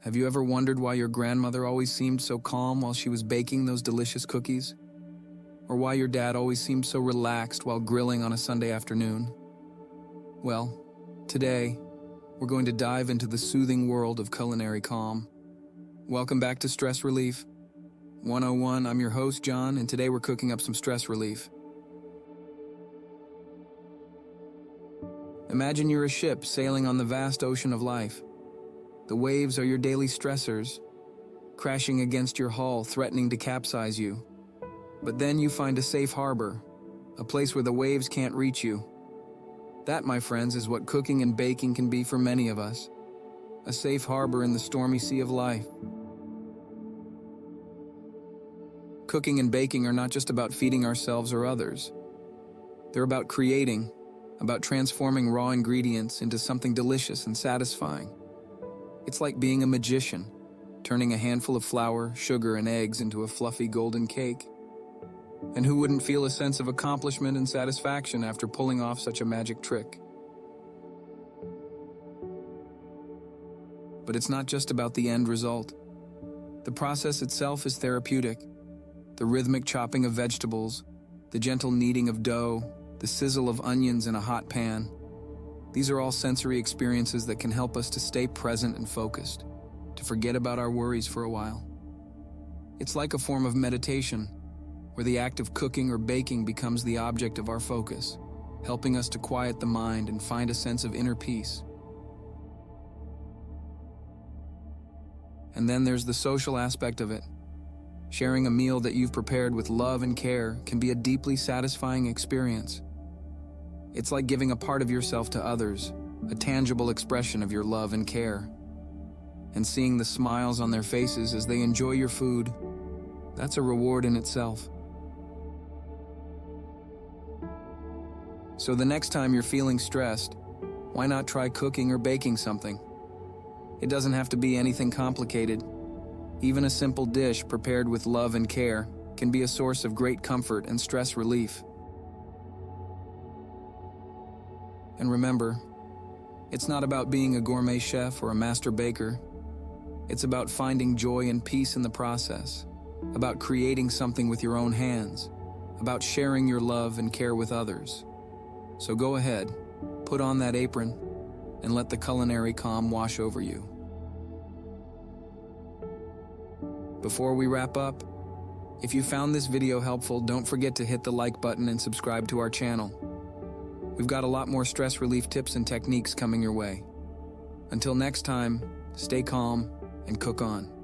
Have you ever wondered why your grandmother always seemed so calm while she was baking those delicious cookies? Or why your dad always seemed so relaxed while grilling on a Sunday afternoon? Well, today, we're going to dive into the soothing world of culinary calm. Welcome back to Stress Relief 101. I'm your host, John, and today we're cooking up some stress relief. Imagine you're a ship sailing on the vast ocean of life. The waves are your daily stressors, crashing against your hull, threatening to capsize you. But then you find a safe harbor, a place where the waves can't reach you. That, my friends, is what cooking and baking can be for many of us. A safe harbor in the stormy sea of life. Cooking and baking are not just about feeding ourselves or others. They're about creating, about transforming raw ingredients into something delicious and satisfying. It's like being a magician, turning a handful of flour, sugar, and eggs into a fluffy golden cake. And who wouldn't feel a sense of accomplishment and satisfaction after pulling off such a magic trick? But it's not just about the end result. The process itself is therapeutic. The rhythmic chopping of vegetables, the gentle kneading of dough, the sizzle of onions in a hot pan. These are all sensory experiences that can help us to stay present and focused, to forget about our worries for a while. It's like a form of meditation, where the act of cooking or baking becomes the object of our focus, helping us to quiet the mind and find a sense of inner peace. And then there's the social aspect of it. Sharing a meal that you've prepared with love and care can be a deeply satisfying experience. It's like giving a part of yourself to others, a tangible expression of your love and care. And seeing the smiles on their faces as they enjoy your food, that's a reward in itself. So the next time you're feeling stressed, why not try cooking or baking something? It doesn't have to be anything complicated. Even a simple dish prepared with love and care can be a source of great comfort and stress relief. And remember, it's not about being a gourmet chef or a master baker. It's about finding joy and peace in the process, about creating something with your own hands, about sharing your love and care with others. So go ahead, put on that apron, and let the culinary calm wash over you. Before we wrap up, if you found this video helpful, don't forget to hit the like button and subscribe to our channel. We've got a lot more stress relief tips and techniques coming your way. Until next time, stay calm and cook on.